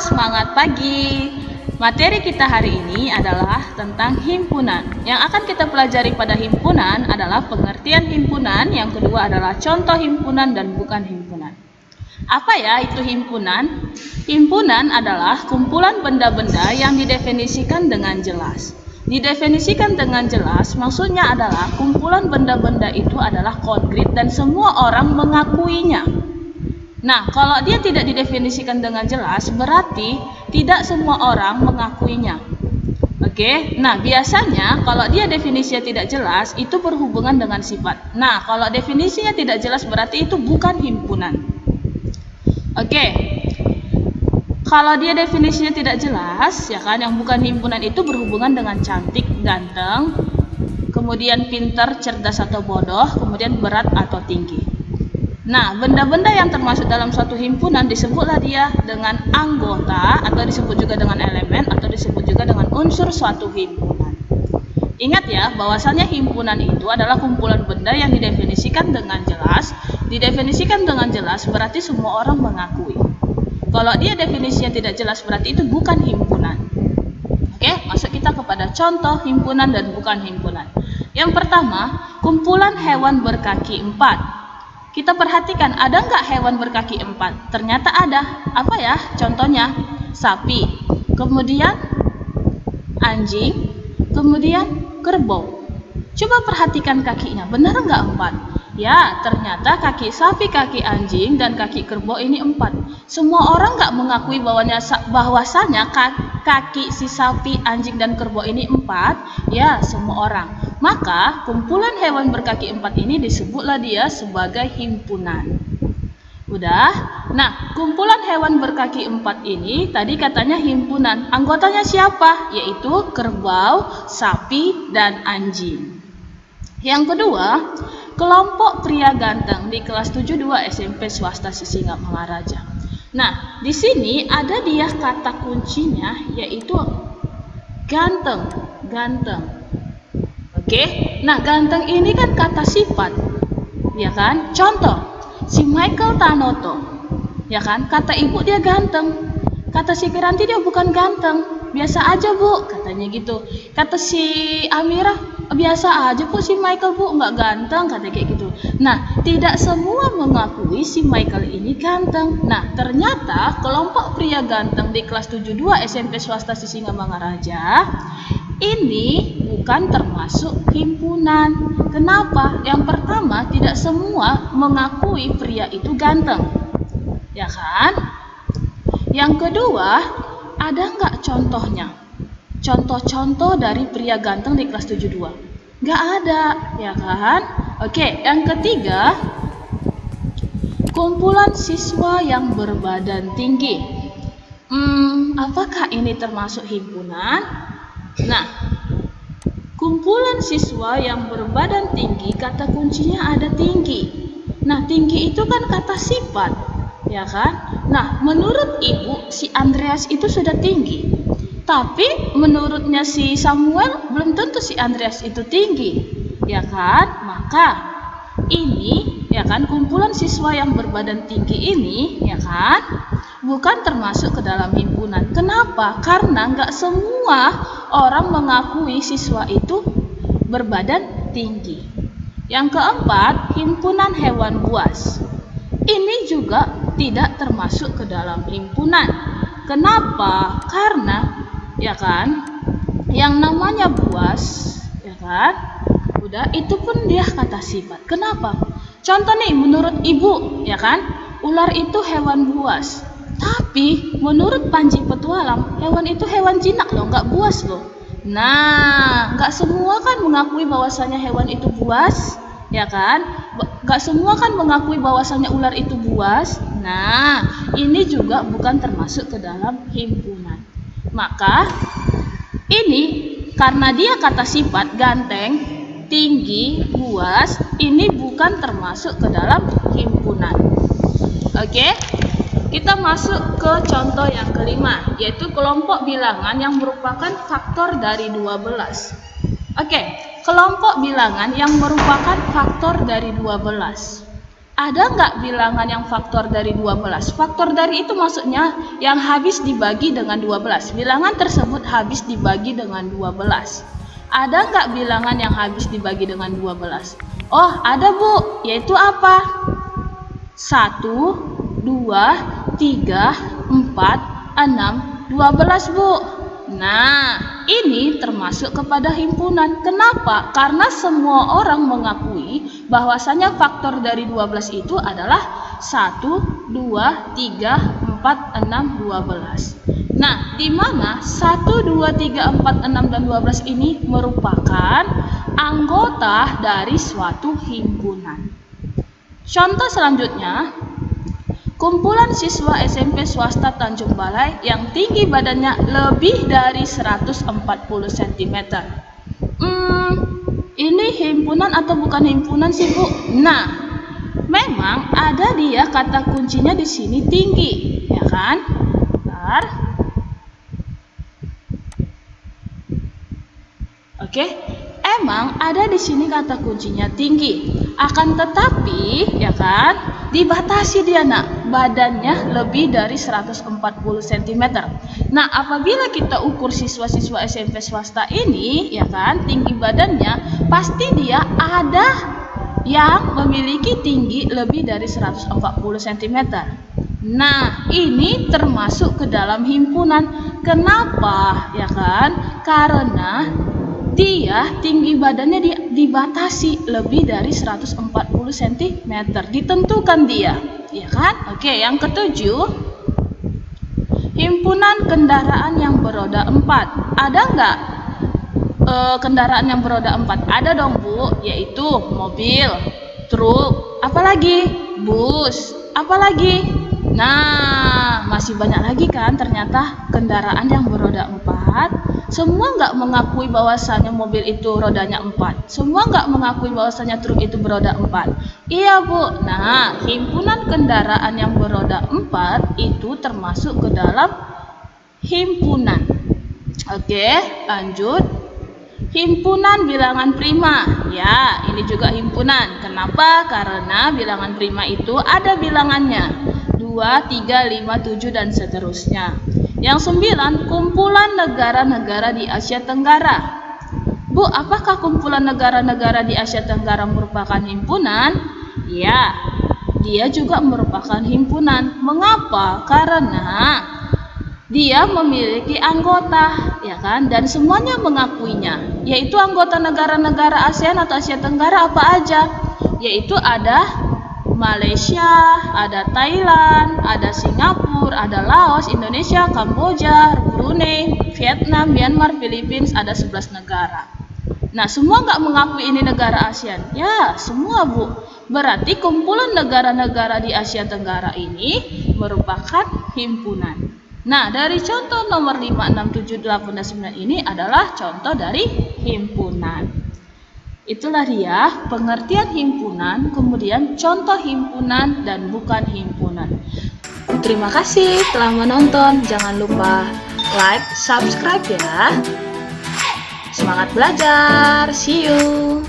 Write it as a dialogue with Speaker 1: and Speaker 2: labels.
Speaker 1: semangat pagi. Materi kita hari ini adalah tentang himpunan. Yang akan kita pelajari pada himpunan adalah pengertian himpunan, yang kedua adalah contoh himpunan dan bukan himpunan. Apa ya itu himpunan? Himpunan adalah kumpulan benda-benda yang didefinisikan dengan jelas. Didefinisikan dengan jelas maksudnya adalah kumpulan benda-benda itu adalah konkret dan semua orang mengakuinya. Nah, kalau dia tidak didefinisikan dengan jelas, berarti tidak semua orang mengakuinya. Oke, nah biasanya kalau dia definisinya tidak jelas, itu berhubungan dengan sifat. Nah, kalau definisinya tidak jelas, berarti itu bukan himpunan. Oke, kalau dia definisinya tidak jelas, ya kan, yang bukan himpunan itu berhubungan dengan cantik, ganteng, kemudian pintar, cerdas atau bodoh, kemudian berat atau tinggi. Nah, benda-benda yang termasuk dalam suatu himpunan disebutlah dia dengan anggota, atau disebut juga dengan elemen, atau disebut juga dengan unsur suatu himpunan. Ingat ya, bahwasannya himpunan itu adalah kumpulan benda yang didefinisikan dengan jelas. Didefinisikan dengan jelas berarti semua orang mengakui. Kalau dia definisinya tidak jelas berarti itu bukan himpunan. Oke, masuk kita kepada contoh himpunan dan bukan himpunan. Yang pertama, kumpulan hewan berkaki 4. Kita perhatikan, ada nggak hewan berkaki 4? Ternyata ada. Apa ya? Contohnya, sapi, kemudian anjing, kemudian kerbau. Coba perhatikan kakinya, benar nggak 4? Ya, ternyata kaki sapi, kaki anjing, dan kaki kerbau ini 4. Semua orang nggak mengakui bahwasanya kaki si sapi, anjing, dan kerbau ini 4? Ya, semua orang. Maka kumpulan hewan berkaki 4 ini disebutlah dia sebagai himpunan. Udah? Nah, kumpulan hewan berkaki 4 ini tadi katanya himpunan. Anggotanya siapa? Yaitu kerbau, sapi, dan anjing. Yang kedua, kelompok pria ganteng di kelas 72 SMP swasta Sisingamangaraja. Nah, di sini ada dia kata kuncinya yaitu ganteng, ganteng. Oke, nah ganteng ini kan kata sifat, ya kan? Contoh, si Michael Tanoto, ya kan? Kata ibu dia ganteng, kata si Piranti dia bukan ganteng, biasa aja bu, katanya gitu. Kata si Amira, biasa aja bu si Michael bu, nggak ganteng, katanya kayak gitu. Nah, tidak semua mengakui si Michael ini ganteng. Nah, ternyata kelompok pria ganteng di kelas 72 SMP swasta Sisingamangaraja ini bukan termasuk himpunan. Kenapa? Yang pertama, tidak semua mengakui pria itu ganteng, ya kan? Yang kedua, ada nggak contohnya? Contoh-contoh dari pria ganteng di kelas 72? Nggak ada, ya kan? Oke, yang ketiga, kumpulan siswa yang berbadan tinggi. Apakah ini termasuk himpunan? Nah, kumpulan siswa yang berbadan tinggi, kata kuncinya ada tinggi. Nah, tinggi itu kan kata sifat, ya kan? Nah, menurut ibu, si Andreas itu sudah tinggi. Tapi menurutnya si Samuel, belum tentu si Andreas itu tinggi, ya kan? Maka ini, ya kan, kumpulan siswa yang berbadan tinggi ini, ya kan, bukan termasuk ke dalam himpunan. Kenapa? Karena nggak semua orang mengakui siswa itu berbadan tinggi. Yang keempat, himpunan hewan buas. Ini juga tidak termasuk ke dalam himpunan. Kenapa? Karena, ya kan, yang namanya buas, ya kan, udah itu pun dia kata sifat. Kenapa? Contoh nih, menurut ibu, ya kan, ular itu hewan buas. Tapi menurut Panji Petualang, hewan itu hewan jinak loh, nggak buas loh. Nah, nggak semua kan mengakui bahwasanya hewan itu buas, ya kan? Nggak semua kan mengakui bahwasanya ular itu buas. Nah, ini juga bukan termasuk ke dalam himpunan. Maka ini karena dia kata sifat ganteng, tinggi, buas, ini bukan termasuk ke dalam himpunan. Oke? Kita masuk ke contoh yang kelima, yaitu kelompok bilangan yang merupakan faktor dari 12. Oke, kelompok bilangan yang merupakan faktor dari 12. Ada nggak bilangan yang faktor dari 12? Faktor dari itu maksudnya yang habis dibagi dengan 12. Bilangan tersebut habis dibagi dengan 12. Ada nggak bilangan yang habis dibagi dengan 12? Oh, ada Bu, yaitu apa? 1, 2, 3, 4, 6, 12 Bu. Nah, ini termasuk kepada himpunan. Kenapa? Karena semua orang mengakui bahwasanya faktor dari 12 itu adalah 1, 2, 3, 4, 6, 12. Nah, di mana 1, 2, 3, 4, 6, dan 12 ini merupakan anggota dari suatu himpunan. Contoh selanjutnya, kumpulan siswa SMP swasta Tanjung Balai yang tinggi badannya lebih dari 140 cm. Ini himpunan atau bukan himpunan sih Bu? Nah, memang ada dia kata kuncinya di sini tinggi, ya kan? Bentar. Oke, emang ada di sini kata kuncinya tinggi. Akan tetapi, ya kan, dibatasi dia nak, badannya lebih dari 140 cm. Nah, apabila kita ukur siswa-siswa SMP swasta ini, ya kan, tinggi badannya, pasti dia ada yang memiliki tinggi lebih dari 140 cm. Nah, ini termasuk ke dalam himpunan. Kenapa? Ya kan? Karena dia tinggi badannya dibatasi lebih dari 140 cm, ditentukan dia, ya kan? Oke, yang ketujuh, himpunan kendaraan yang beroda 4. Ada nggak kendaraan yang beroda 4? Ada dong Bu, yaitu mobil, truk, apalagi bus, apalagi. Nah, masih banyak lagi kan ternyata kendaraan yang beroda 4. Semua nggak mengakui bahwasanya mobil itu rodanya 4. Semua nggak mengakui bahwasanya truk itu beroda 4. Iya Bu. Nah, himpunan kendaraan yang beroda 4 itu termasuk ke dalam himpunan. Oke, lanjut. Himpunan bilangan prima. Ya, ini juga himpunan. Kenapa? Karena bilangan prima itu ada bilangannya. 2, 3, 5, 7, dan seterusnya. Yang 9, kumpulan negara-negara di Asia Tenggara. Bu, apakah kumpulan negara-negara di Asia Tenggara merupakan himpunan? Ya, dia juga merupakan himpunan. Mengapa? Karena dia memiliki anggota, ya kan? Dan semuanya mengakuinya. Yaitu anggota negara-negara ASEAN atau Asia Tenggara apa aja? Yaitu ada Malaysia, ada Thailand, ada Singapura, ada Laos, Indonesia, Kamboja, Brunei, Vietnam, Myanmar, Filipina, ada 11 negara. Nah, semua nggak mengakui ini negara ASEAN? Ya, semua Bu. Berarti kumpulan negara-negara di Asia Tenggara ini merupakan himpunan. Nah, dari contoh nomor 5, 6, 7, 8, dan 9 ini adalah contoh dari himpunan. Itulah dia pengertian himpunan, kemudian contoh himpunan dan bukan himpunan. Terima kasih telah menonton. Jangan lupa like, subscribe ya. Semangat belajar. See you.